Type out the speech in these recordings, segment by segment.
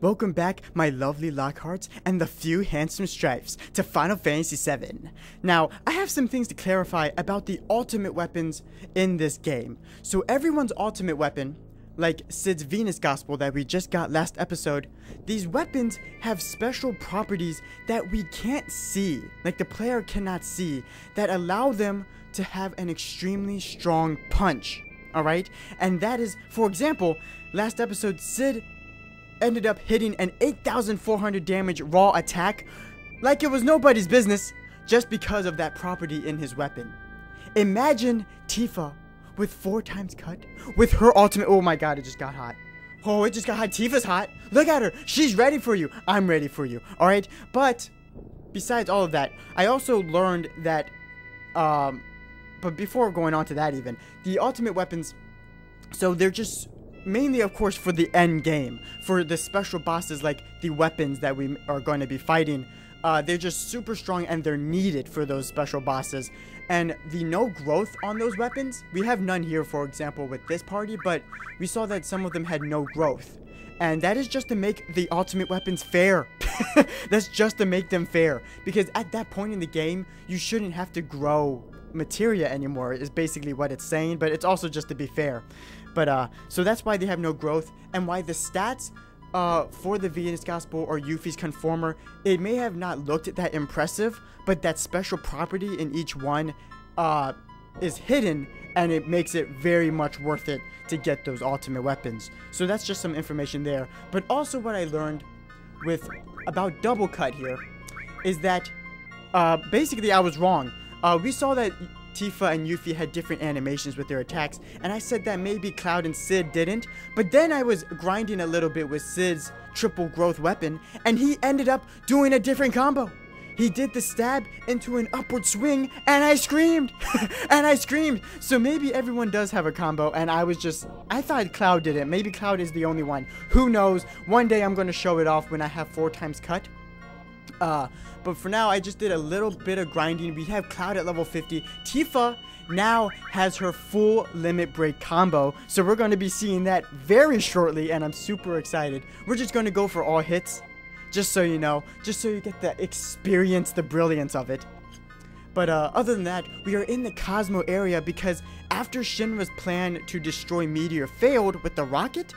Welcome back, my lovely Lockharts and the few handsome stripes, to Final Fantasy VII. Now, I have some things to clarify about the ultimate weapons in this game. So everyone's ultimate weapon, like Cid's Venus Gospel that we just got last episode, these weapons have special properties that we can't see, like the player cannot see, that allow them to have an extremely strong punch, alright? And that is, for example, last episode, Cid ended up hitting an 8,400 damage raw attack like it was nobody's business just because of that property in his weapon. Imagine Tifa with 4 times cut with her ultimate. Oh my god, it just got hot. Oh, it just got hot. Tifa's hot. Look at her. She's ready for you. I'm ready for you. Alright? But besides all of that, I also learned that but before going on to that even, the ultimate weapons, so they're just mainly, of course, for the end game, for the special bosses like the weapons that we are going to be fighting. They're just super strong and they're needed for those special bosses. And the no growth on those weapons, we have none here, for example, with this party, but we saw that some of them had no growth. And that is just to make the ultimate weapons fair. That's just to make them fair. Because at that point in the game, you shouldn't have to grow Materia anymore, is basically what it's saying, but it's also just to be fair. But so that's why they have no growth, and why the stats for the Venus Gospel or Yuffie's Conformer, it may have not looked that impressive, but that special property in each one is hidden, and it makes it very much worth it to get those ultimate weapons. So that's just some information there. But also what I learned with about double cut here is that basically I was wrong. We saw that Tifa and Yuffie had different animations with their attacks, and I said that maybe Cloud and Cid didn't, but then I was grinding a little bit with Cid's triple growth weapon, and he ended up doing a different combo. He did the stab into an upward swing, and I screamed! And I screamed! So maybe everyone does have a combo, and I thought Cloud did it. Maybe Cloud is the only one. Who knows? One day I'm going to show it off when I have 4 times cut. But for now, I just did a little bit of grinding. We have Cloud at level 50. Tifa now has her full limit break combo, so we're going to be seeing that very shortly, and I'm super excited. We're just going to go for all hits, just so you know, just so you get to experience the brilliance of it. But other than that, we are in the Cosmo area because after Shinra's plan to destroy Meteor failed with the rocket,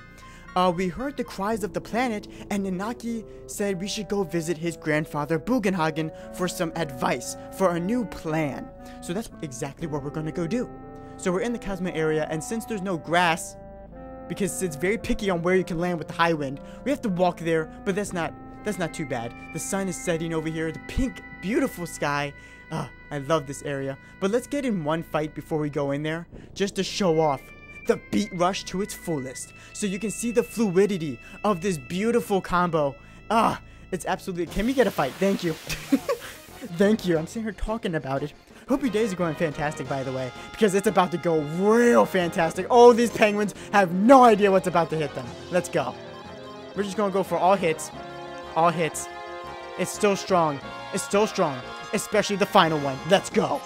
we heard the cries of the planet, and Nanaki said we should go visit his grandfather Bugenhagen for some advice for a new plan. So that's exactly what we're going to go do. So we're in the Cosmo area, and since there's no grass, because Cid's very picky on where you can land with the high wind, we have to walk there, but that's not too bad. The sun is setting over here, the pink, beautiful sky. I love this area. But let's get in one fight before we go in there, just to show off the beat rush to its fullest, so you can see the fluidity of this beautiful combo. It's absolutely. Can we get a fight? Thank you. Thank you. I'm sitting here talking about it. Hope your days are going fantastic, by the way, because it's about to go real fantastic. Oh, these penguins have no idea what's about to hit them. Let's go. We're just gonna go for all hits. All hits. It's still strong. It's still strong, especially the final one. Let's go.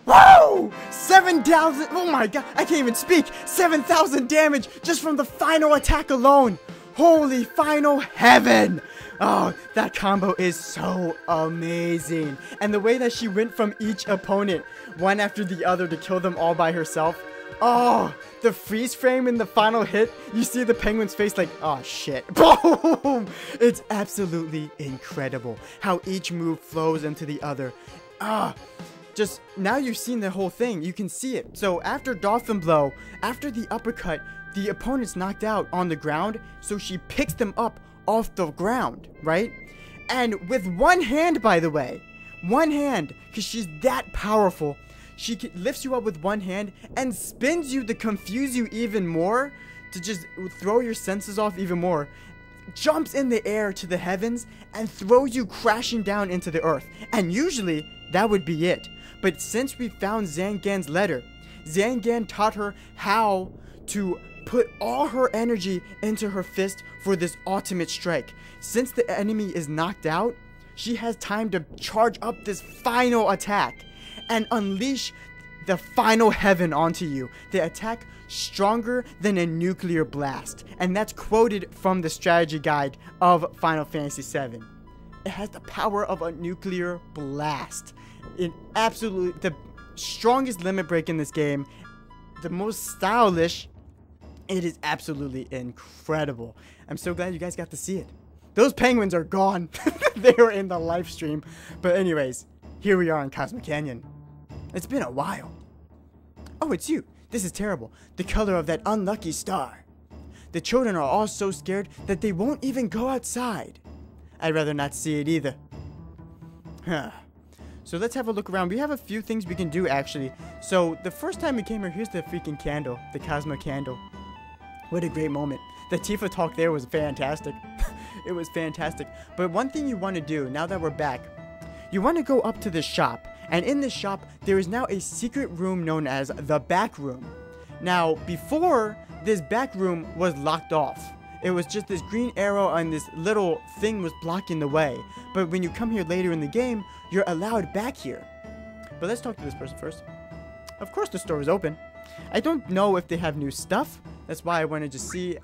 Whoa! 7,000! Oh my god, I can't even speak! 7,000 damage just from the final attack alone! Holy final heaven! Oh, that combo is so amazing. And the way that she went from each opponent, one after the other, to kill them all by herself. Oh, the freeze frame in the final hit, you see the penguin's face like, oh shit. Boom! It's absolutely incredible how each move flows into the other. Just now you've seen the whole thing, you can see it. So after Dolphin Blow, after the uppercut, the opponent's knocked out on the ground, so she picks them up off the ground, right? And with one hand, by the way, one hand, because she's that powerful, she lifts you up with one hand and spins you to confuse you even more to just throw your senses off even more, jumps in the air to the heavens and throws you crashing down into the earth. And usually that would be it. But since we found Zangan's letter, Zangan taught her how to put all her energy into her fist for this ultimate strike. Since the enemy is knocked out, she has time to charge up this final attack and unleash the final heaven onto you. The attack stronger than a nuclear blast. And that's quoted from the strategy guide of Final Fantasy VII. It has the power of a nuclear blast. It absolutely, the strongest limit break in this game, the most stylish. It is absolutely incredible. I'm so glad you guys got to see it. Those penguins are gone. They were in the live stream. But anyways, here we are in Cosmic Canyon. It's been a while. Oh, it's you. This is terrible. The color of that unlucky star. The children are all so scared that they won't even go outside. I'd rather not see it either. Huh. So let's have a look around. We have a few things we can do, actually. So the first time we came here, here's the freaking candle. The Cosmo candle. What a great moment. The Tifa talk there was fantastic. It was fantastic. But one thing you want to do, now that we're back, you want to go up to this shop. And in this shop, there is now a secret room known as the back room. Now, before, this back room was locked off. It was just this green arrow and this little thing was blocking the way. But when you come here later in the game, you're allowed back here. But let's talk to this person first. Of course the store is open. I don't know if they have new stuff. That's why I wanted to see.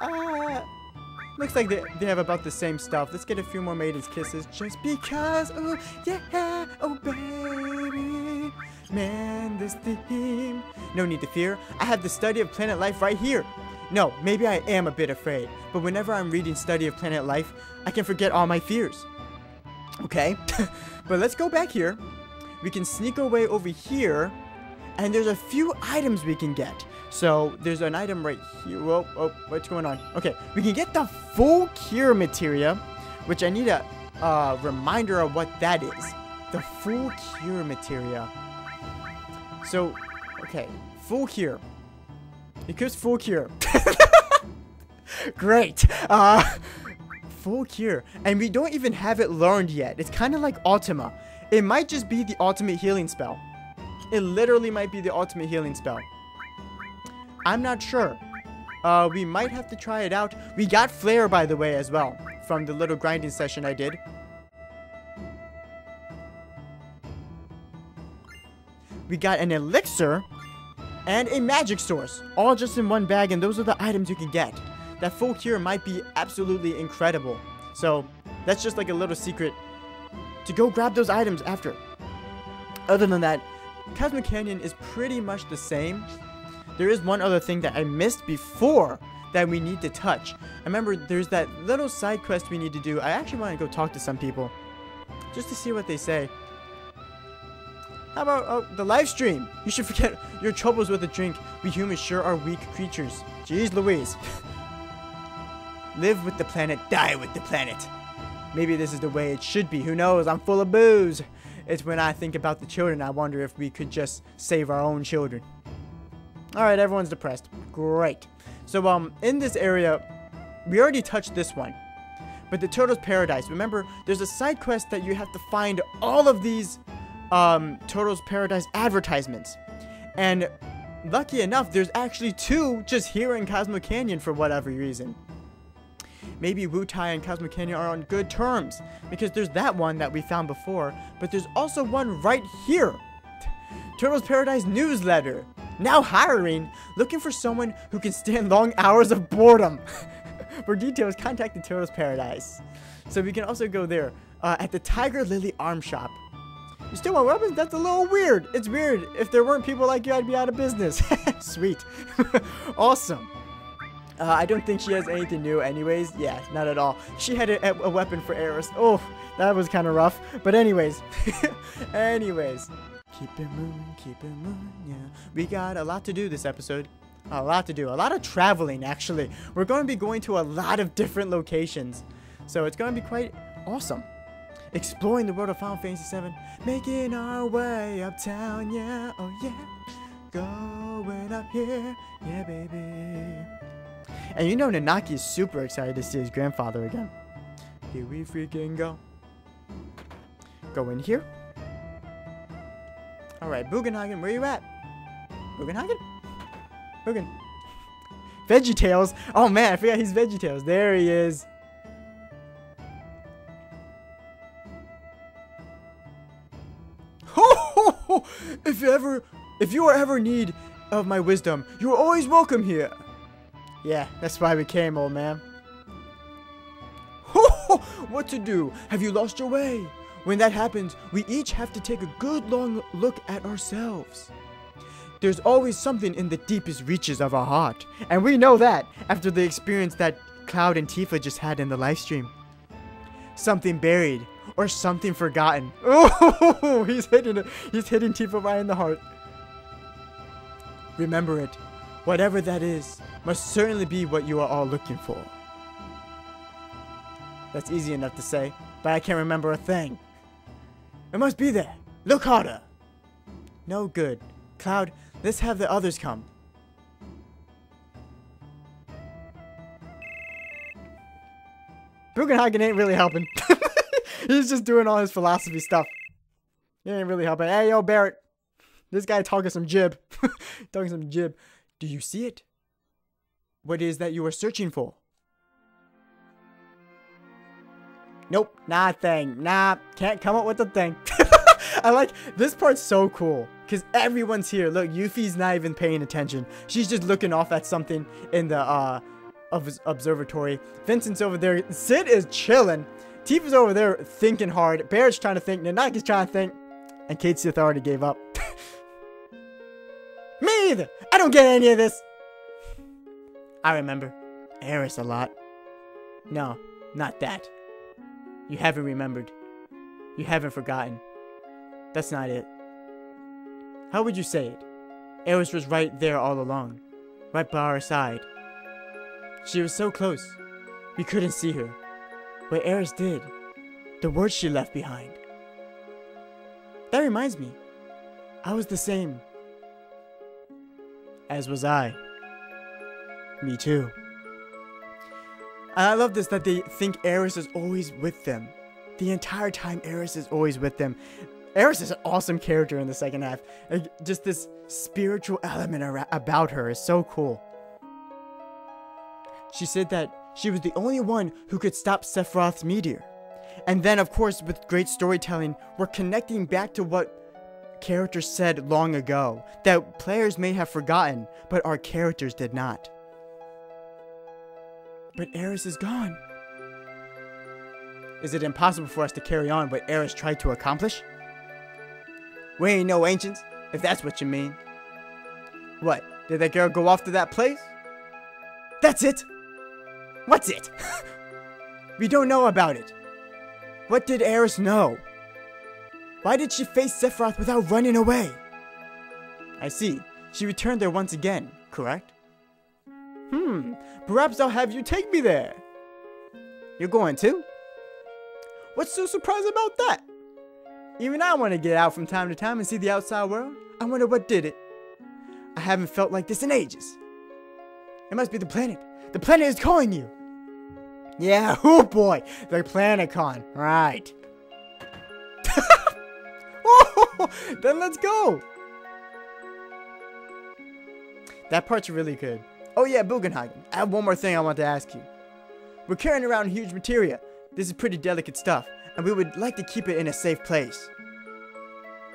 Looks like they have about the same stuff. Let's get a few more maiden's kisses just because. Oh, yeah. Oh, baby. Man, this theme. No need to fear. I have the study of planet life right here. No, maybe I am a bit afraid. But whenever I'm reading Study of Planet Life, I can forget all my fears. Okay. But let's go back here. We can sneak our way over here. And there's a few items we can get. So, there's an item right here. Whoa, oh, what's going on? Okay, we can get the full cure materia, which I need a reminder of what that is. The full cure materia. So, okay, full cure. Because full cure. Great. Full cure. And we don't even have it learned yet. It's kind of like Ultima. It might just be the ultimate healing spell. It literally might be the ultimate healing spell. I'm not sure. We might have to try it out. We got Flare, by the way, as well, from the little grinding session I did. We got an elixir and a magic source, all just in one bag, and those are the items you can get. That full cure might be absolutely incredible. So, that's just like a little secret to go grab those items after. Other than that, Cosmic Canyon is pretty much the same. There is one other thing that I missed before that we need to touch. I remember there's that little side quest we need to do. I actually want to go talk to some people just to see what they say. How about the live stream? You should forget your troubles with a drink. We humans sure are weak creatures. Jeez Louise. Live with the planet, die with the planet. Maybe this is the way it should be. Who knows? I'm full of booze. It's when I think about the children, I wonder if we could just save our own children. Alright, everyone's depressed. Great. So, in this area, we already touched this one. But the Turtle's Paradise. Remember, there's a side quest that you have to find all of these, Turtle's Paradise advertisements. And, lucky enough, there's actually 2 just here in Cosmo Canyon for whatever reason. Maybe Wutai and Cosmo Canyon are on good terms, because there's that one that we found before, but there's also one right here. Turtle's Paradise newsletter. Now hiring, looking for someone who can stand long hours of boredom. For details, contact the Turtle's Paradise. So we can also go there, at the Tiger Lily Arm Shop. You still want weapons? That's a little weird. It's weird. If there weren't people like you, I'd be out of business. Sweet. Awesome. I don't think she has anything new anyways. Yeah, not at all. She had a weapon for Aeris. Oh, that was kind of rough. But anyways. Anyways. Keep it moving, yeah. We got a lot to do this episode. A lot to do. A lot of traveling, actually. We're going to be going to a lot of different locations. So it's going to be quite awesome. Exploring the world of Final Fantasy VII. Making our way uptown, yeah. Oh, yeah. Going up here, yeah, baby. And you know Nanaki is super excited to see his grandfather again. Here we freaking go. Go in here. Alright, Bugenhagen, where you at? Bugenhagen? Bugen. VeggieTales. Oh man, I forgot he's VeggieTales. There he is. If you are ever in need of my wisdom, you are always welcome here. Yeah, that's why we came, old man. What to do? Have you lost your way? When that happens, we each have to take a good long look at ourselves. There's always something in the deepest reaches of our heart. And we know that after the experience that Cloud and Tifa just had in the live stream. Something buried or something forgotten. Oh, he's hitting Tifa right in the heart. Remember it. Whatever that is must certainly be what you are all looking for. That's easy enough to say, but I can't remember a thing. It must be there. Look harder. No good. Cloud, let's have the others come. Bugenhagen ain't really helping. He's just doing all his philosophy stuff. He ain't really helping. Hey, yo, Barrett. This guy talking some jib. Talking some jib. Do you see it? What is that you are searching for? Nope, not a thing. Nah, can't come up with a thing. I like, this part's so cool. Because everyone's here. Look, Yuffie's not even paying attention. She's just looking off at something in the observatory. Vincent's over there. Sid is chilling. Tifa's over there thinking hard. Barrett's trying to think. Nanaki's trying to think. And Kate Sith already gave up. Me either. I don't get any of this. I remember Aeris a lot. No, not that. You haven't remembered. You haven't forgotten. That's not it. How would you say it? Aeris was right there all along. Right by our side. She was so close. We couldn't see her. But Aeris did. The words she left behind. That reminds me. I was the same. As was I. Me too. And I love this that they think Aeris is always with them. The entire time Aeris is always with them. Aeris is an awesome character in the second half. Like, just this spiritual element about her is so cool. She said that she was the only one who could stop Sephiroth's meteor. And then, of course, with great storytelling, we're connecting back to what characters said long ago. That players may have forgotten, but our characters did not. But Aeris is gone. Is it impossible for us to carry on what Aeris tried to accomplish? We ain't no ancients, if that's what you mean. What, did that girl go off to that place? That's it? What's it? We don't know about it. What did Aeris know? Why did she face Sephiroth without running away? I see. She returned there once again, correct? Perhaps I'll have you take me there. You're going to? What's so surprising about that? Even I want to get out from time to time and see the outside world. I wonder what did it. I haven't felt like this in ages. It must be the planet. The planet is calling you. Yeah, oh boy. The PlanetCon. Right. Oh, then let's go. That part's really good. Oh yeah, Bugenhagen. I have one more thing I want to ask you. We're carrying around huge materia. This is pretty delicate stuff, and we would like to keep it in a safe place.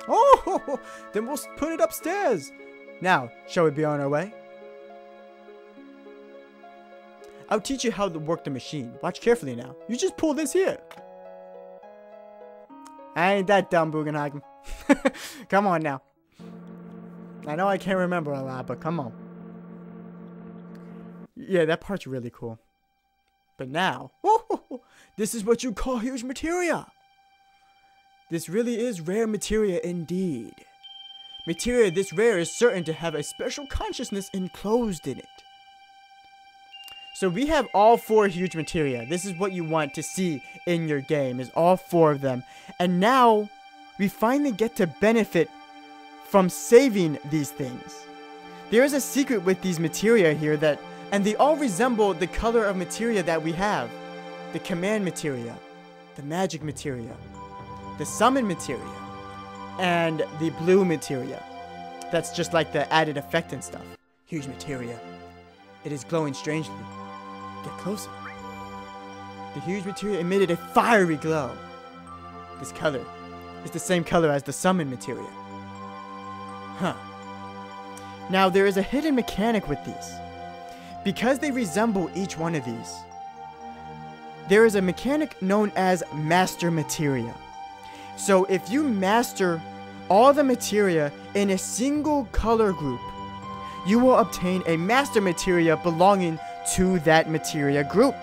Oh, then we'll put it upstairs. Now, shall we be on our way? I'll teach you how to work the machine. Watch carefully now. You just pull this here. I ain't that dumb, Bugenhagen. Come on now. I know I can't remember a lot, but come on. Yeah, that part's really cool. But now, this is what you call huge materia. This really is rare materia indeed. Materia this rare is certain to have a special consciousness enclosed in it. So we have all 4 huge materia. This is what you want to see in your game, is all 4 of them. And now, we finally get to benefit from saving these things. There is a secret with these materia here that And they all resemble the color of materia that we have. The command materia, the magic materia, the summon materia, and the blue materia. That's just like the added effect and stuff. Huge materia. It is glowing strangely. Get closer. The huge materia emitted a fiery glow. This color is the same color as the summon materia. Huh. Now there is a hidden mechanic with these. Because they resemble each one of these, there is a mechanic known as master materia. So if you master all the materia in a single color group, you will obtain a master materia belonging to that materia group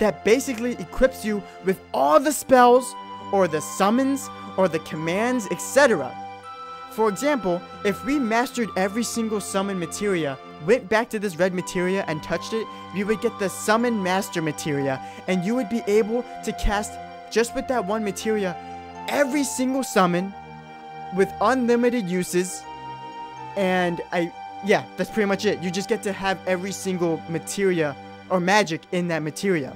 that basically equips you with all the spells or the summons or the commands, etc. For example, if we mastered every single summon materia, went back to this red materia and touched it, we would get the summon master materia, and you would be able to cast, just with that one materia, every single summon with unlimited uses. And yeah, that's pretty much it. You just get to have every single materia or magic in that materia.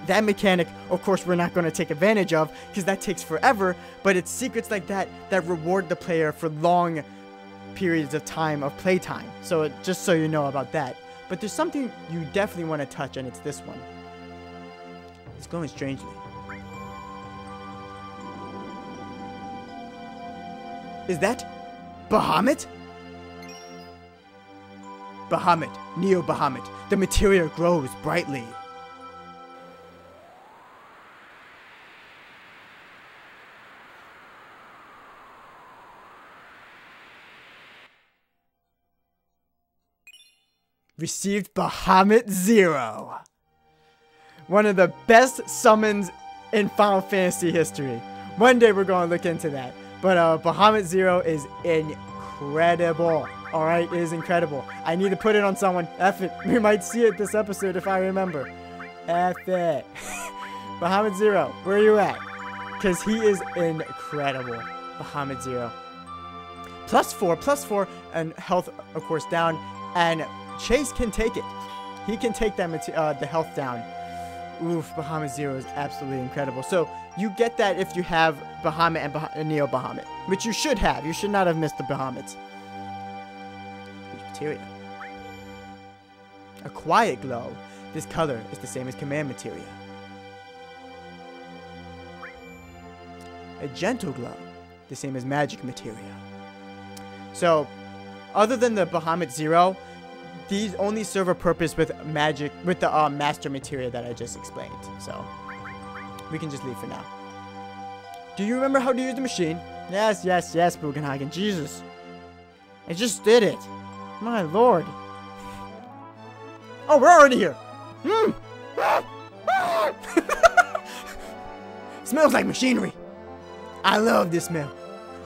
That mechanic, of course, we're not going to take advantage of because that takes forever, but it's secrets like that that reward the player for long periods of time of playtime. So just so you know about that. But there's something you definitely want to touch, and it's this one. It's glowing strangely. Is that Bahamut? Bahamut, Neo Bahamut. The materia grows brightly. Received Bahamut 0. One of the best summons in Final Fantasy history. One day we're going to look into that. But Bahamut 0 is incredible. Alright, it is incredible. I need to put it on someone. F it. We might see it this episode if I remember. F it. Bahamut 0, where are you at? Because he is incredible. Bahamut 0. +4, and health, of course, down. And Chase can take it. He can take that the health down. Oof, Bahamut 0 is absolutely incredible. So you get that if you have Bahamut and Neo Bahamut, which you should have. You should not have missed the Bahamuts. Materia. A quiet glow. This color is the same as command materia. A gentle glow. The same as magic materia. So, other than the Bahamut 0, these only serve a purpose with magic, with the master materia that I just explained. So, we can just leave for now. Do you remember how to use the machine? Yes, Bugenhagen. Jesus. I just did it. My lord. Oh, we're already here. Smells like machinery. I love this smell.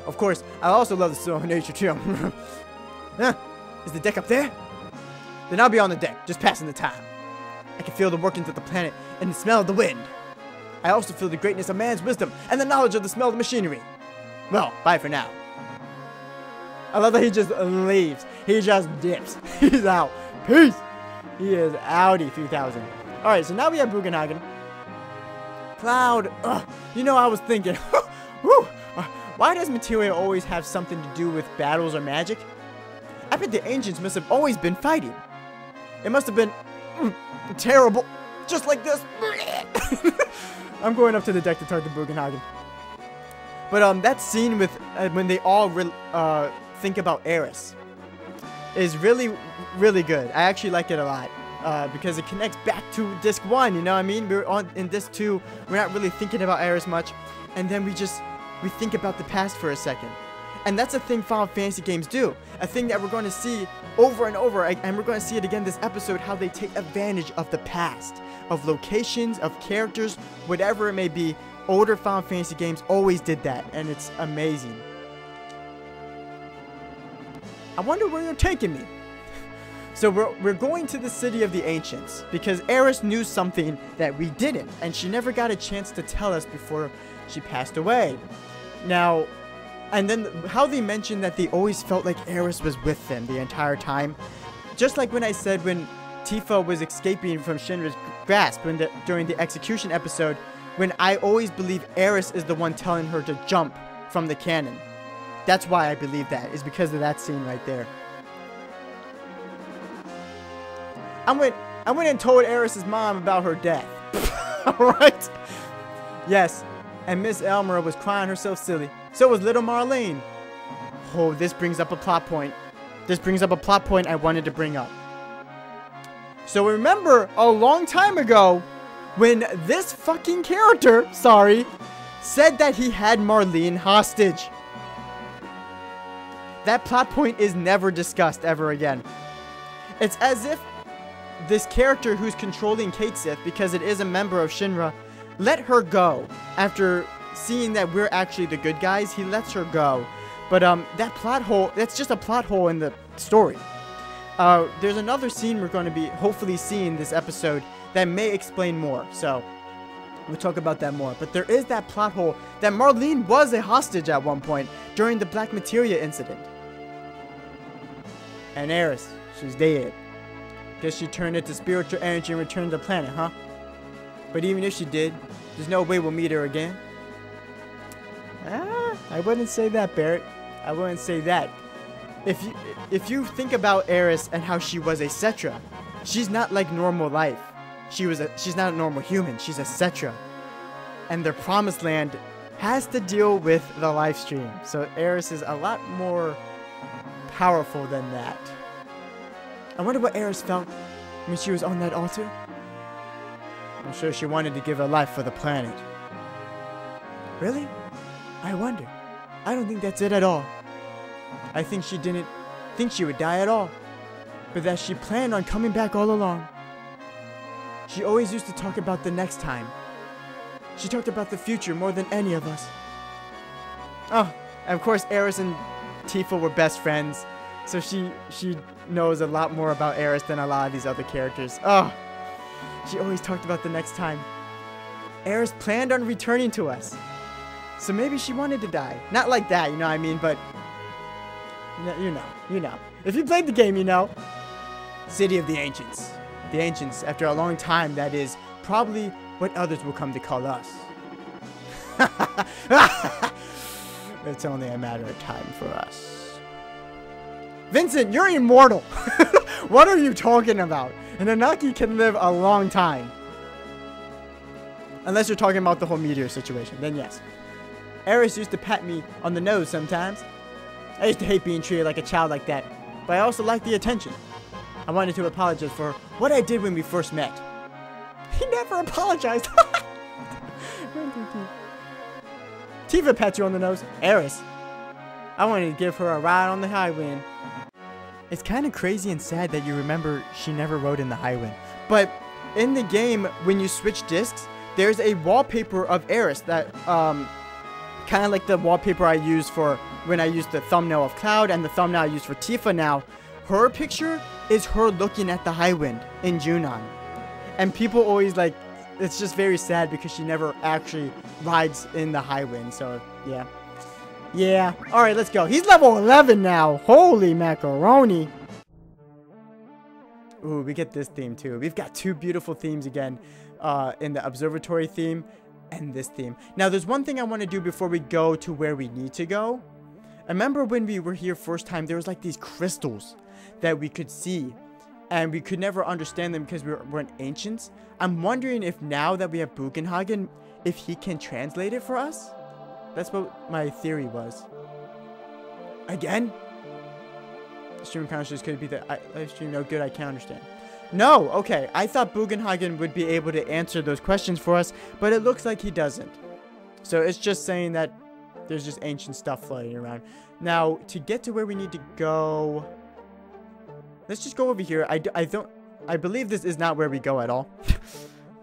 Of course, I also love the smell of nature too. Is the deck up there? Then I'll be on the deck, just passing the time. I can feel the workings of the planet and the smell of the wind. I also feel the greatness of man's wisdom and the knowledge of the smell of the machinery. Well, bye for now. I love that he just leaves. He just dips. He's out. Peace. He is outie 3000. Alright, so now we have Bugenhagen. Cloud. You know, I was thinking, why does Materia always have something to do with battles or magic? I bet the ancients must have always been fighting. It must have been terrible. Just like this. I'm going up to the deck to talk to Bugenhagen. But that scene with when they all think about Aeris is really, really good. I actually like it a lot because it connects back to disc 1. You know what I mean? We're on in disc 2. We're not really thinking about Aeris much, and then we think about the past for a second. And that's a thing Final Fantasy games do. A thing that we're going to see over and over, and we're going to see it again this episode, how they take advantage of the past, of locations, of characters, whatever it may be. Older Final Fantasy games always did that, and it's amazing. I wonder where you're taking me. So we're going to the city of the ancients, because Aeris knew something that we didn't, and she never got a chance to tell us before she passed away. Now, and then how they mentioned that they always felt like Aeris was with them the entire time. Just like when I said when Tifa was escaping from Shinra's grasp during the execution episode, when I always believe Aeris is the one telling her to jump from the cannon. That's why I believe that, is because of that scene right there. I went and told Aeris' mom about her death. Alright? Yes, and Miss Elmira was crying herself silly. So was little Marlene. Oh, this brings up a plot point. This brings up a plot point I wanted to bring up. So remember a long time ago when this fucking character, said that he had Marlene hostage. That plot point is never discussed ever again. It's as if this character who's controlling Kate Sith, because it is a member of Shinra, let her go. After seeing that we're actually the good guys, he lets her go. But that plot hole, that's just a plot hole in the story. There's another scene we're going to be hopefully seeing this episode that may explain more. So we'll talk about that more. But there is that plot hole that Marlene was a hostage at one point during the Black Materia incident. And Aeris, she's dead. Guess she turned into spiritual energy and returned to the planet, huh? But even if she did, there's no way we'll meet her again. I wouldn't say that, Barrett. I wouldn't say that. If you think about Aeris and how she was a Cetra, she's not like normal life. She's not a normal human. She's a Cetra. And the Promised Land has to deal with the life stream. So Aeris is a lot more powerful than that. I wonder what Aeris felt when she was on that altar. I'm sure she wanted to give her life for the planet. Really? I wonder. I don't think that's it at all. I think she didn't think she would die at all, but that she planned on coming back all along. She always used to talk about the next time. She talked about the future more than any of us. Oh, and of course Aeris and Tifa were best friends, so she knows a lot more about Aeris than a lot of these other characters. Oh, she always talked about the next time. Aeris planned on returning to us, so maybe she wanted to die. Not like that, you know what I mean, but you know. If you played the game, you know. City of the Ancients. The Ancients, after a long time, that is probably what others will come to call us. It's only a matter of time for us. Vincent, you're immortal. What are you talking about? An Anaki can live a long time. Unless you're talking about the whole meteor situation, then yes. Aeris used to pat me on the nose sometimes. I used to hate being treated like a child like that, but I also liked the attention. I wanted to apologize for what I did when we first met. He never apologized. Tifa pats you on the nose. Aeris, I wanted to give her a ride on the high wind. It's kind of crazy and sad that you remember she never rode in the high wind. But in the game, when you switch discs, there's a wallpaper of Aeris that, kind of like the wallpaper I used for when I used the thumbnail of Cloud and the thumbnail I used for Tifa now. Her picture is her looking at the high wind in Junon. And people always like, it's just very sad because she never actually rides in the high wind. So, yeah. Yeah. Alright, let's go. He's level 11 now. Holy macaroni. Ooh, we get this theme too. We've got two beautiful themes again. In the observatory theme and this theme. Now, there's one thing I want to do before we go to where we need to go. I remember when we were here first time, there was like these crystals that we could see. And we could never understand them because we weren't ancients. I'm wondering if now that we have Bugenhagen, if he can translate it for us? That's what my theory was. Again? Stream consciousness could be the live stream no good, I can't understand. No, okay. I thought Bugenhagen would be able to answer those questions for us, but it looks like he doesn't. So it's just saying that there's just ancient stuff floating around. Now, to get to where we need to go, let's just go over here. I believe this is not where we go at all.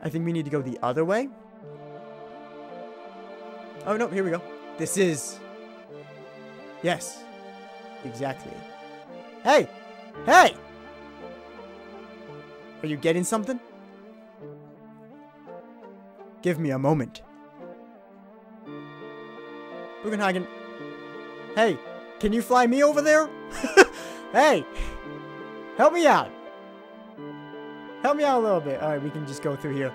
I think we need to go the other way. Oh, no, here we go. This is... Yes. Exactly. Hey! Hey! Are you getting something? Give me a moment. Bugenhagen. Hey, can you fly me over there? Hey! Help me out! Help me out a little bit. Alright, we can just go through here.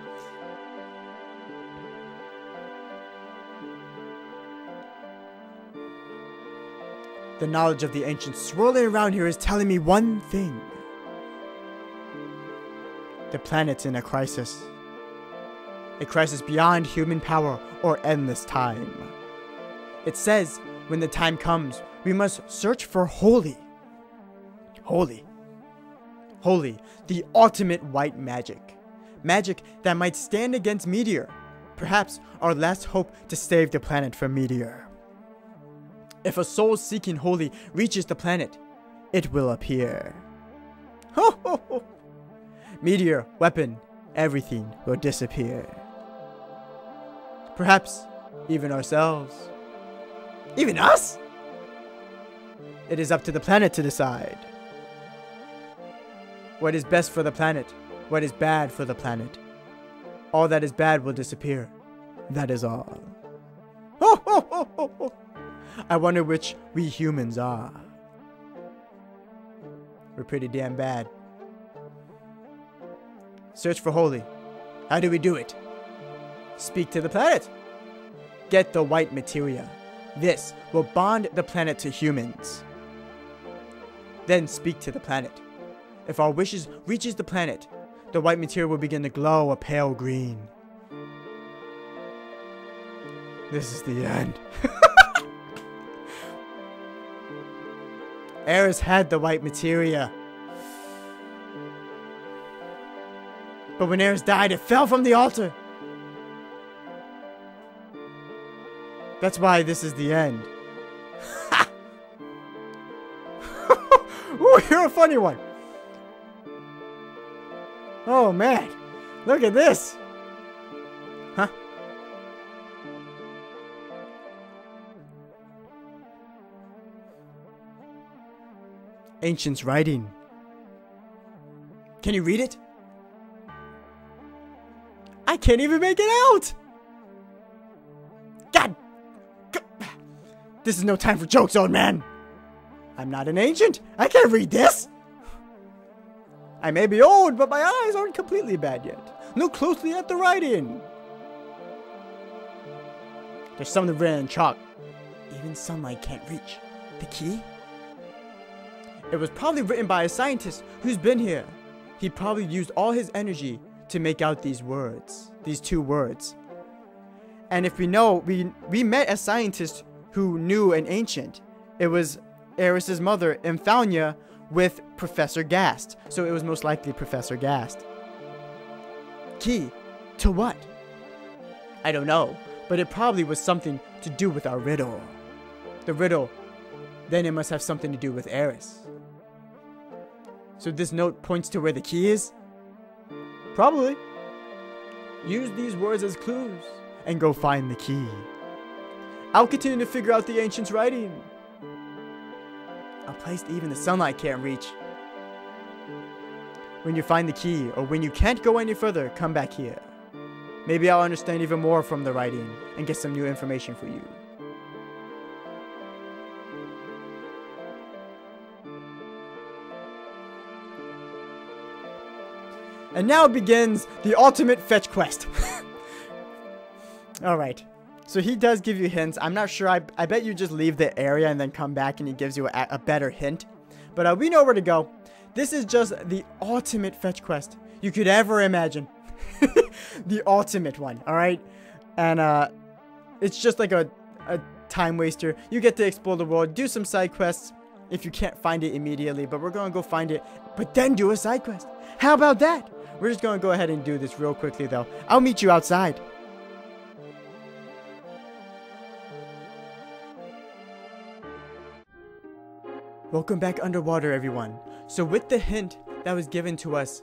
The knowledge of the ancients swirling around here is telling me one thing. The planet's in a crisis. A crisis beyond human power or endless time. It says, when the time comes, we must search for holy. Holy. Holy, the ultimate white magic. Magic that might stand against Meteor. Perhaps our last hope to save the planet from Meteor. If a soul seeking holy reaches the planet, it will appear. Ho ho ho! Meteor, weapon, everything will disappear. Perhaps even ourselves. Even us? It is up to the planet to decide. What is best for the planet? What is bad for the planet? All that is bad will disappear. That is all. Ho ho ho ho ho! I wonder which we humans are. We're pretty damn bad. Search for holy. How do we do it? Speak to the planet. Get the white materia. This will bond the planet to humans. Then speak to the planet. If our wishes reaches the planet, the white materia will begin to glow a pale green. This is the end. Aeris had the white materia. But when Aeris died, it fell from the altar. That's why this is the end. Ooh, you're a funny one. Oh man, look at this. Huh? Ancients writing. Can you read it? I can't even make it out! God! This is no time for jokes, old man! I'm not an ancient! I can't read this! I may be old, but my eyes aren't completely bad yet. Look closely at the writing! There's something written in chalk. Even sunlight can't reach. The key? It was probably written by a scientist who's been here. He probably used all his energy to make out these words, these two words. And if we know, we met a scientist who knew an ancient. It was Aeris' mother, Emphalia, with Professor Gast. So it was most likely Professor Gast. Key to what? I don't know, but it probably was something to do with our riddle. The riddle, then it must have something to do with Aeris. So this note points to where the key is? Probably. Use these words as clues and go find the key. I'll continue to figure out the ancient's writing. A place that even the sunlight can't reach. When you find the key, or when you can't go any further, come back here. Maybe I'll understand even more from the writing and get some new information for you. And now begins the ultimate fetch quest. Alright. So he does give you hints. I'm not sure. I bet you just leave the area and then come back and he gives you a better hint. But we know where to go. This is just the ultimate fetch quest you could ever imagine. The ultimate one, alright? And it's just like a time waster. You get to explore the world, do some side quests if you can't find it immediately. But we're going to go find it, but then do a side quest. How about that? We're just going to go ahead and do this real quickly though. I'll meet you outside. Welcome back underwater, everyone. So with the hint that was given to us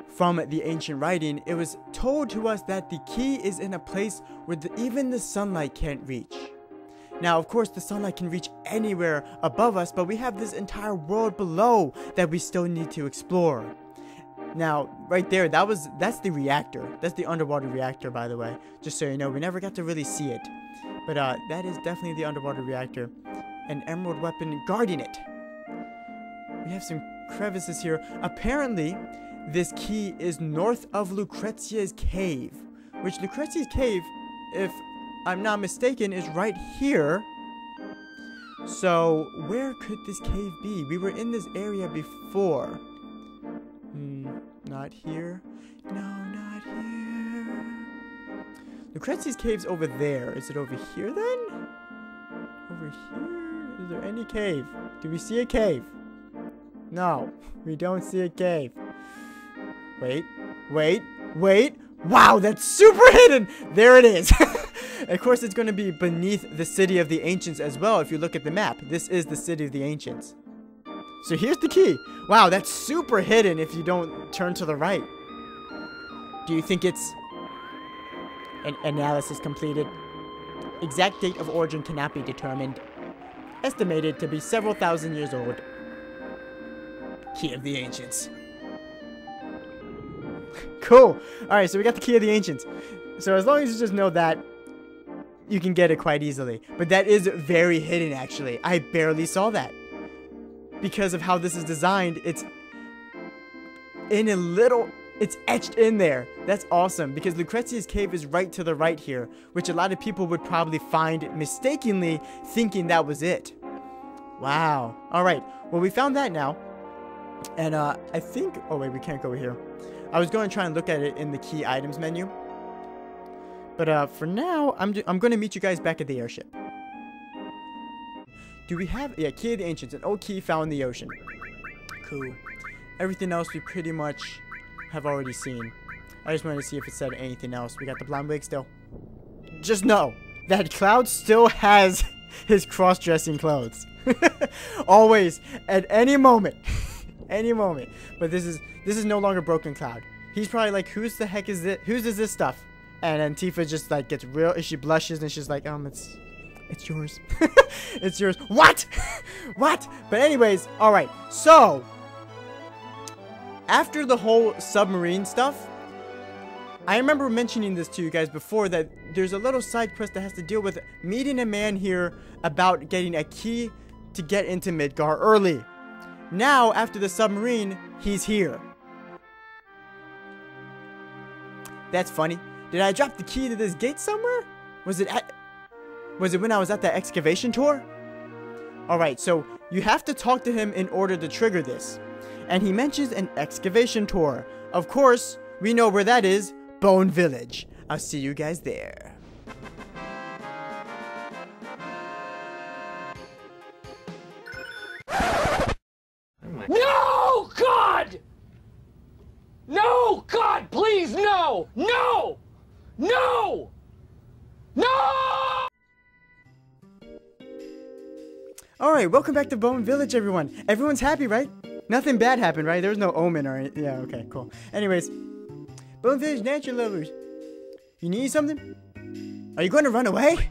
from the ancient writing, it was told to us that the key is in a place where even the sunlight can't reach. Now, of course, the sunlight can reach anywhere above us, but we have this entire world below that we still need to explore. Now, right there, that's the reactor. That's the underwater reactor, by the way. Just so you know, we never got to really see it. But that is definitely the underwater reactor. An emerald weapon guarding it. We have some crevices here. Apparently, this key is north of Lucrezia's cave. Which Lucrezia's cave, if I'm not mistaken, is right here. So, where could this cave be? We were in this area before. Not here. No, not here. Lucrezia's cave's over there. Is it over here then? Over here? Is there any cave? Do we see a cave? No, we don't see a cave. Wait, wait, wait. Wow, that's super hidden. There it is. Of course, it's going to be beneath the City of the Ancients as well. If you look at the map, this is the City of the Ancients. So here's the key. Wow, that's super hidden if you don't turn to the right. Do you think it's an analysis completed? Exact date of origin cannot be determined. Estimated to be several thousand years old. Key of the Ancients. Cool. Alright, so we got the Key of the Ancients. So as long as you just know that, you can get it quite easily. But that is very hidden, actually. I barely saw that. Because of how this is designed, it's in a little... It's etched in there. That's awesome. Because Lucrezia's cave is right to the right here. Which a lot of people would probably find mistakenly thinking that was it. Wow. Alright. Well, we found that now. And I think... Oh, wait. We can't go here. I was going to try and look at it in the key items menu. But for now, I'm going to meet you guys back at the airship. Do we have... Yeah, Key of the Ancients. An old key found in the ocean. Cool. Everything else we pretty much have already seen. I just wanted to see if it said anything else. We got the blonde wig still. Just know that Cloud still has his cross-dressing clothes. Always. At any moment. Any moment. But this is no longer Broken Cloud. He's probably like, whose the heck is it? Whose is this stuff? And then Tifa just like gets real, she blushes and she's like, it's yours. It's yours. What? What? But anyways, alright. So, after the whole submarine stuff, I remember mentioning this to you guys before that there's a little side quest that has to deal with meeting a man here about getting a key to get into Midgar early. Now, after the submarine, he's here. That's funny. Did I drop the key to this gate somewhere? Was it when I was at that excavation tour? Alright, so you have to talk to him in order to trigger this. And he mentions an excavation tour. Of course, we know where that is. Bone Village. I'll see you guys there. No, God! No, God, please, no! No! No! No! Alright, welcome back to Bone Village, everyone. Everyone's happy, right? Nothing bad happened, right? There was no omen or anything. Yeah, okay, cool. Anyways, Bone Village nature lovers. You need something? Are you going to run away?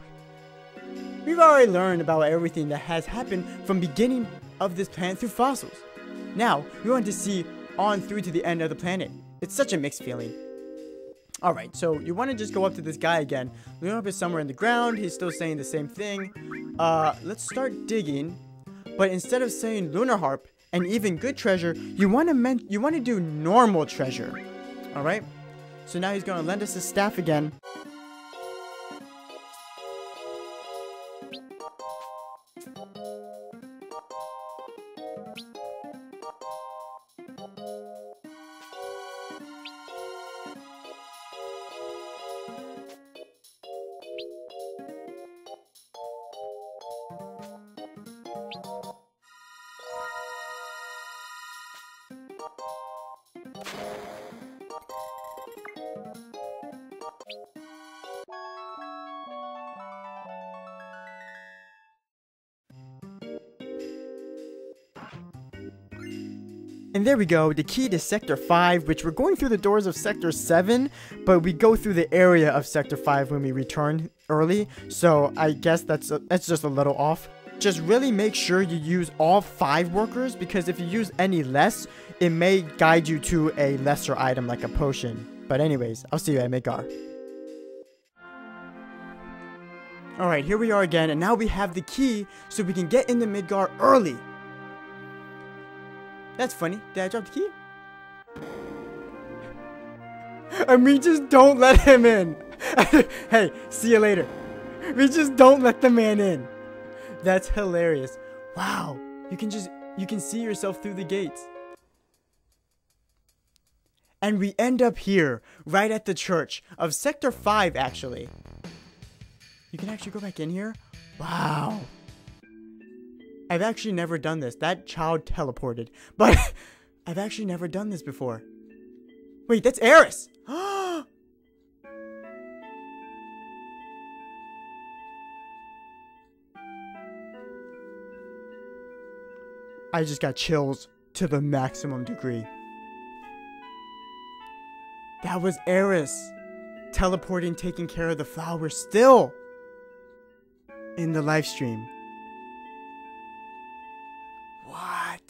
We've already learned about everything that has happened from beginning of this planet through fossils. Now, we want to see on through to the end of the planet. It's such a mixed feeling. Alright, so you want to just go up to this guy again. Lunar is somewhere in the ground. He's still saying the same thing. Let's start digging. But instead of saying Lunar Harp and even good treasure, you want to do normal treasure. Alright? So now he's going to lend us his staff again. And there we go, the key to Sector 5, which we're going through the doors of Sector 7, but we go through the area of Sector 5 when we return early, so I guess that's just a little off. Just really make sure you use all 5 workers, because if you use any less, it may guide you to a lesser item like a potion. But anyways, I'll see you at Midgar. Alright, here we are again, and now we have the key so we can get into Midgar early. That's funny. Did I drop the key? And we just don't let him in. Hey, see you later. We just don't let the man in. That's hilarious. Wow. You can see yourself through the gates. And we end up here, right at the church of Sector 5, actually. You can actually go back in here? Wow. I've actually never done this. That child teleported. But I've actually never done this before. Wait, that's Aeris! I just got chills to the maximum degree. That was Aeris teleporting, taking care of the flowers still in the live stream. What?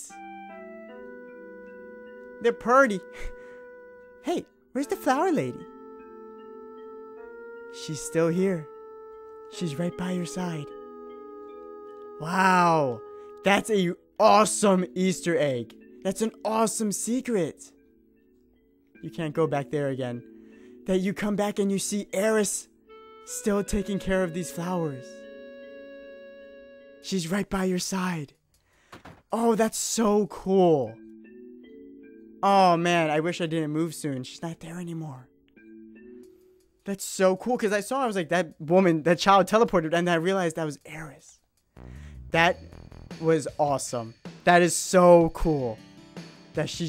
They're pretty. Hey, where's the flower lady? She's still here. She's right by your side. Wow. That's a awesome Easter egg. That's an awesome secret. You can't go back there again. That you come back and you see Aeris still taking care of these flowers. She's right by your side. Oh, that's so cool. Oh man, I wish I didn't move soon. She's not there anymore. That's so cool, because I was like, that woman, that child teleported, and I realized that was Aeris. That was awesome. That is so cool. That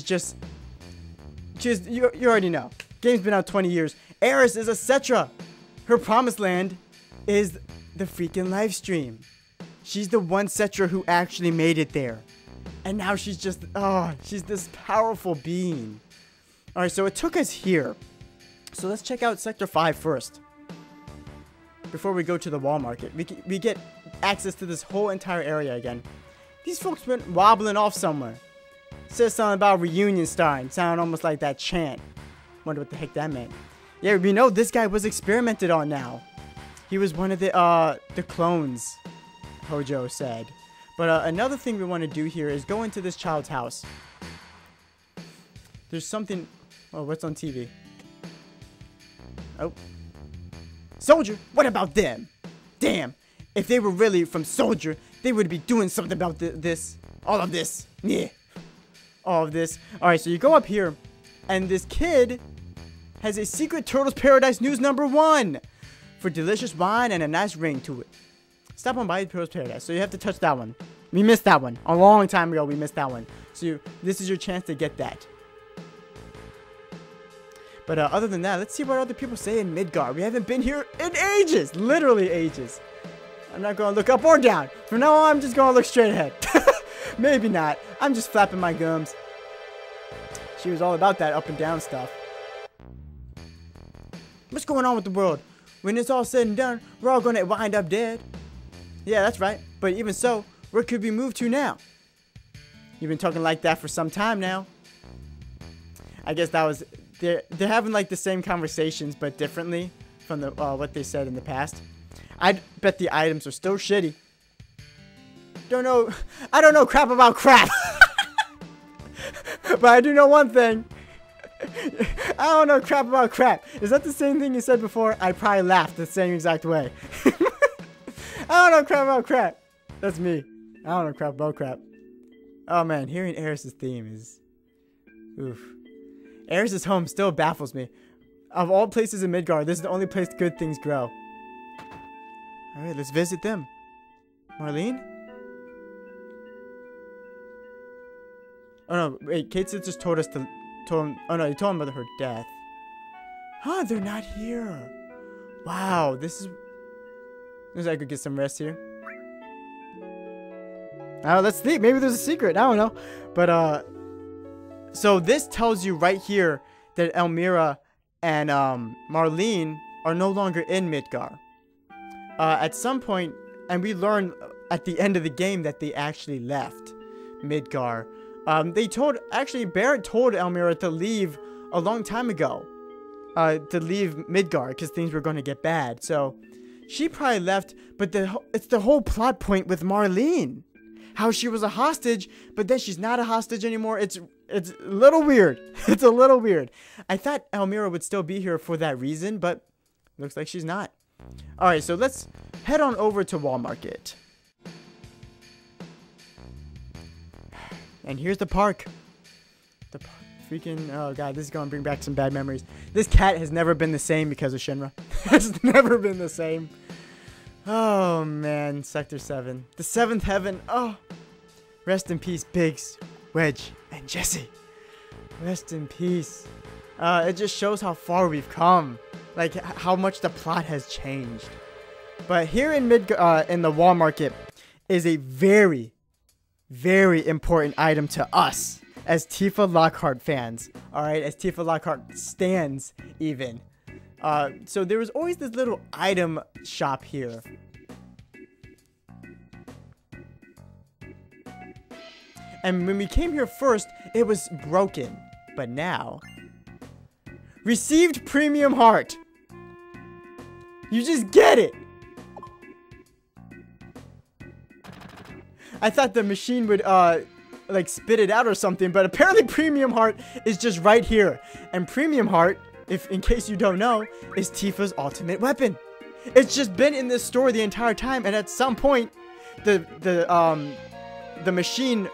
you already know. Game's been out 20 years. Aeris is a Cetra. Her promised land is the freaking live stream. She's the one Cetra who actually made it there. And now she's just, she's this powerful being. Alright, so it took us here. So let's check out Sector 5 first. Before we go to the wall market. We get access to this whole entire area again. These folks went wobbling off somewhere. Says something about reunion starting. Sound almost like that chant. Wonder what the heck that meant. Yeah, we know this guy was experimented on now. He was one of the clones, Hojo said. But another thing we want to do here is go into this child's house. There's something... Oh, what's on TV? Oh. Soldier, what about them? Damn, if they were really from Soldier, they would be doing something about this. All of this. Yeah. All of this. Alright, so you go up here, and this kid has a secret Turtles Paradise News #1 for delicious wine and a nice ring to it. Stop on by Turtles Paradise. So you have to touch that one. We missed that one. A long time ago, we missed that one. So this is your chance to get that. But other than that, let's see what other people say in Midgar. We haven't been here in ages. Literally ages. I'm not going to look up or down. From now on, I'm just going to look straight ahead. Maybe not. I'm just flapping my gums. She was all about that up and down stuff. What's going on with the world? When it's all said and done, we're all going to wind up dead. Yeah, that's right. But even so, where could we move to now? You've been talking like that for some time now. I guess that was... They're having like the same conversations, but differently from the what they said in the past. I bet the items are still shitty. Don't know. I don't know crap about crap. But I do know one thing. I don't know crap about crap. Is that the same thing you said before? I probably laughed the same exact way. I don't know crap about crap. That's me. I don't know crap about crap. Oh man, hearing Aeris' theme is... Oof. Aeris' home still baffles me. Of all places in Midgar, this is the only place good things grow. Alright, let's visit them. Marlene? Oh no, wait, Kate just told us to... oh no, he told him about her death. Huh, they're not here. Wow, this is... Looks like I could get some rest here. Let's see, maybe there's a secret, I don't know. But, so this tells you right here that Elmira and Marlene are no longer in Midgar. At some point, and we learn at the end of the game that they actually left Midgar. Actually Barrett told Elmira to leave a long time ago. To leave Midgar because things were going to get bad. So she probably left, but it's the whole plot point with Marlene. how she was a hostage, but then she's not a hostage anymore. It's a little weird. It's a little weird. I thought Elmira would still be here for that reason, but looks like she's not. Alright, so let's head on over to Wall Market. And here's the park. The freaking, oh god, this is going to bring back some bad memories. This cat has never been the same because of Shinra. It's never been the same. Oh man, Sector 7. The 7th heaven. Oh. Rest in peace, Biggs, Wedge, and Jesse. Rest in peace. It just shows how far we've come. Like, how much the plot has changed. But here in Midgar, in the Wall Market, is a very, very important item to us as Tifa Lockhart fans. Alright, as Tifa Lockhart stands, even. So there was always this little item shop here. And when we came here first, it was broken. But now... Received Premium Heart! You just get it! I thought the machine would, like, spit it out or something, but apparently Premium Heart is just right here. And Premium Heart, in case you don't know, is Tifa's ultimate weapon. It's just been in this store the entire time, and at some point, the machine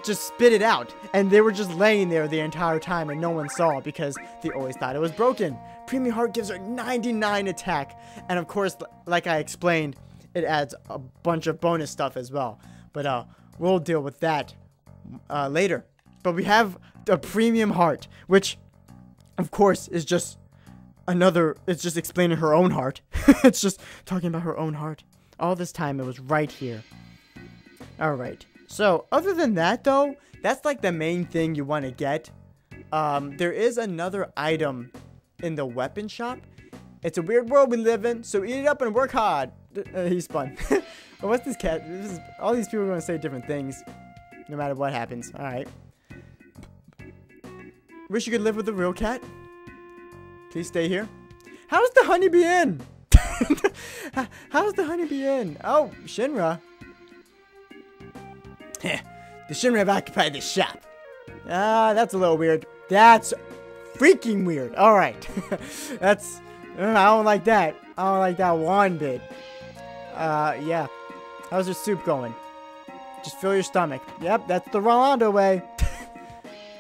just spit it out, and they were just laying there the entire time, and no one saw because they always thought it was broken. Premium Heart gives her 99 attack, and of course, like I explained, it adds a bunch of bonus stuff as well. But we'll deal with that later. But we have a Premium Heart, which, of course, is just another. It's just explaining her own heart. It's just talking about her own heart. All this time, it was right here. All right. So, other than that, though, that's like the main thing you want to get. There is another item in the weapon shop. It's a weird world we live in, so eat it up and work hard. He spun. What's this cat? All these people are going to say different things, no matter what happens. Alright. Wish you could live with a real cat. Please stay here. How's the honeybee in? How's the honeybee in? Oh, Shinra. The Shinra have occupied the shop. That's a little weird. That's freaking weird. Alright. That's... I don't like that. I don't like that one bit. Yeah. How's your soup going? Just fill your stomach. Yep, that's the Rolando way.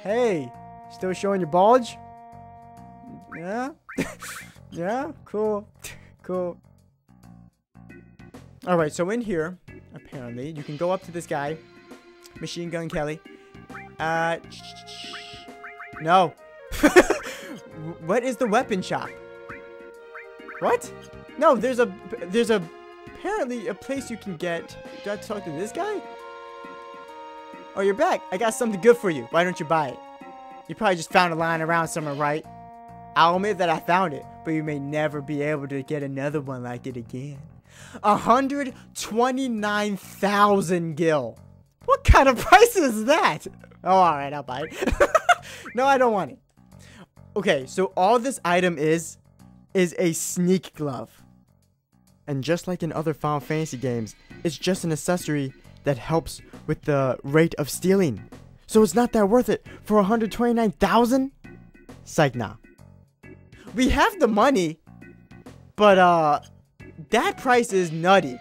Hey, still showing your bulge? Yeah? Yeah? Cool. Cool. Alright, so in here, apparently, you can go up to this guy. Machine Gun Kelly. No. What is the weapon shop? What? No, there's apparently a place you can get. Do I have to talk to this guy? Oh, you're back. I got something good for you. Why don't you buy it? You probably just found a lying around somewhere, right? I'll admit that I found it, but you may never be able to get another one like it again. 129,000 gil. What kind of price is that? Oh, alright, I'll buy it. No, I don't want it. Okay, so all this item is a sneak glove. And just like in other Final Fantasy games, it's just an accessory that helps with the rate of stealing. So it's not that worth it for 129,000? Psych, nah. We have the money, but that price is nutty.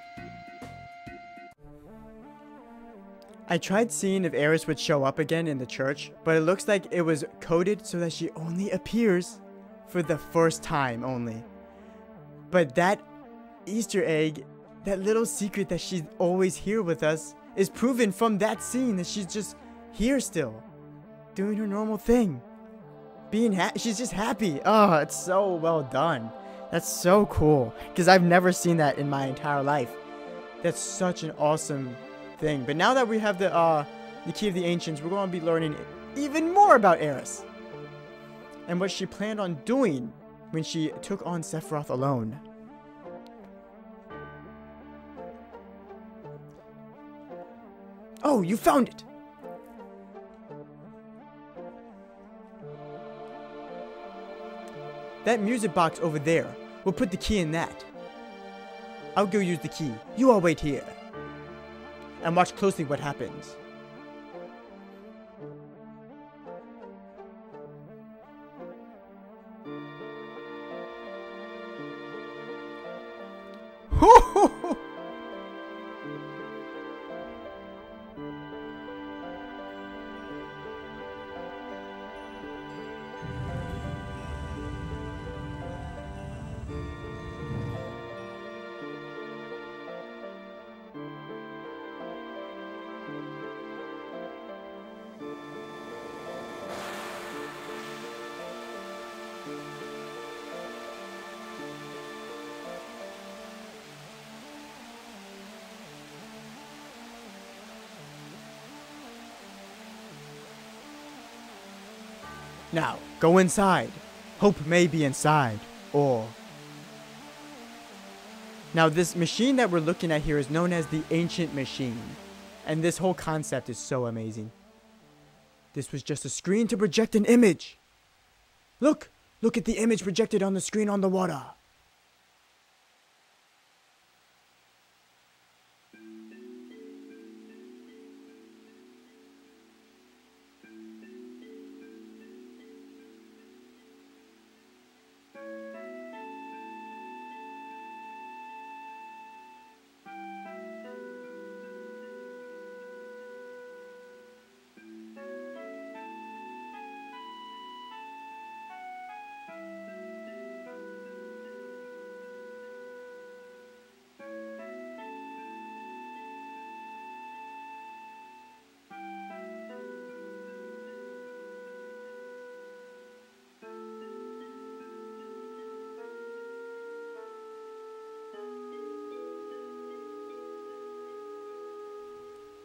I tried seeing if Aeris would show up again in the church, but it looks like it was coded so that she only appears for the first time only. But that Easter egg, that little secret that she's always here with us, is proven from that scene that she's just here still, doing her normal thing. She's just happy. Oh, it's so well done. That's so cool, because I've never seen that in my entire life. That's such an awesome thing. But now that we have the Key of the Ancients, we're going to be learning even more about Aeris and what she planned on doing when she took on Sephiroth alone. Oh, you found it! That music box over there. We'll put the key in that. I'll go use the key. You all wait here. and watch closely what happens. Now, go inside. Hope may be inside. Or... Now, this machine that we're looking at here is known as the Ancient Machine. And this whole concept is so amazing. This was just a screen to project an image. Look! Look at the image projected on the screen on the water.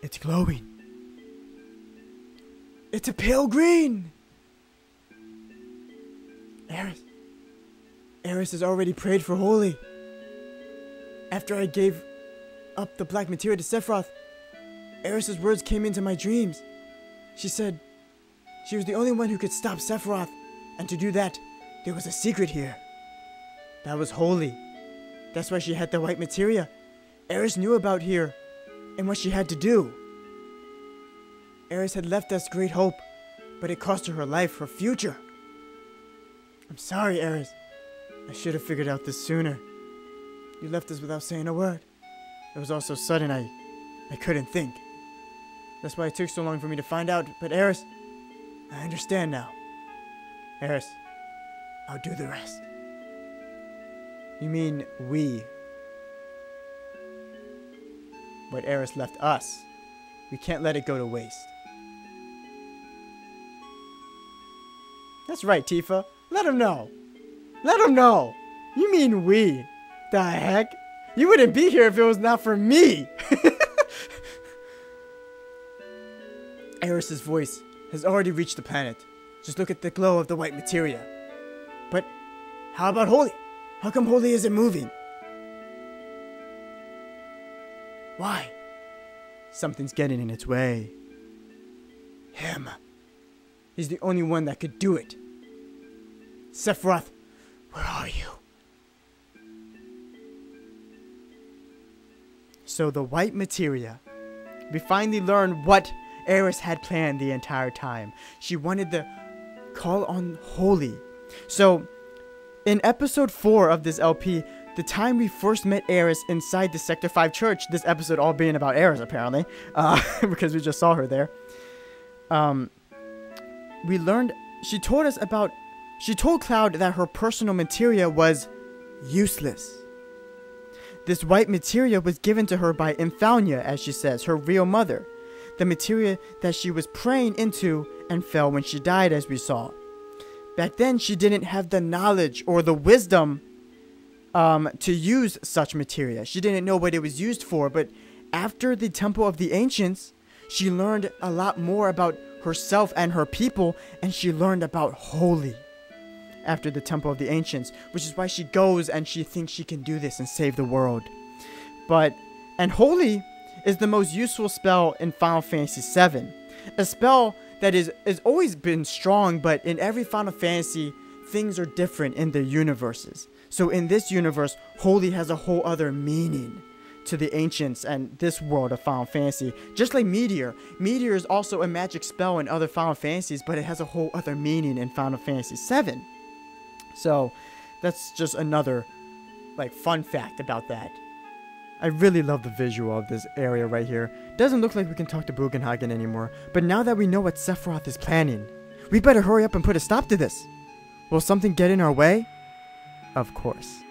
It's glowing. It's a pale green. Aeris has already prayed for Holy. After I gave up the black materia to Sephiroth, Aeris' words came into my dreams. She said she was the only one who could stop Sephiroth, and to do that, there was a secret here. That was Holy. That's why she had the white materia. Aeris knew about here and what she had to do. Aeris had left us great hope, but it cost her life, her future. I'm sorry, Aeris. I should have figured out this sooner. You left us without saying a word. It was all so sudden, I couldn't think. That's why it took so long for me to find out, but Aeris, I understand now. Aeris, I'll do the rest. You mean we? What Aeris left us. We can't let it go to waste. That's right, Tifa. Let him know. Let him know. You mean we. The heck? You wouldn't be here if it was not for me. Aeris' voice has already reached the planet. Just look at the glow of the white materia. But how about Holy? How come Holy isn't moving? Why? Something's getting in its way. Him. He's the only one that could do it. Sephiroth, where are you? So the white materia. We finally learned what Aeris had planned the entire time. She wanted to call on Holy. So, in episode 4 of this LP, the time we first met Aeris inside the Sector 5 church, this episode all being about Aeris apparently, because we just saw her there, we learned, she told Cloud that her personal materia was useless. This white materia was given to her by Infaunia, as she says, her real mother. The materia that she was praying into and fell when she died, as we saw. Back then, she didn't have the knowledge or the wisdom to use such materia. She didn't know what it was used for, but after the Temple of the Ancients, she learned a lot more about herself and her people, and she learned about Holy after the Temple of the Ancients, which is why she goes and she thinks she can do this and save the world. And Holy is the most useful spell in Final Fantasy VII. A spell that is always been strong, but in every Final Fantasy, things are different in the universes. So in this universe, Holy has a whole other meaning to the ancients and this world of Final Fantasy. Just like Meteor. Meteor is also a magic spell in other Final Fantasies, but it has a whole other meaning in Final Fantasy VII. So that's just another like fun fact about that. I really love the visual of this area right here. Doesn't look like we can talk to Bugenhagen anymore, but now that we know what Sephiroth is planning, we better hurry up and put a stop to this. Will something get in our way? Of course.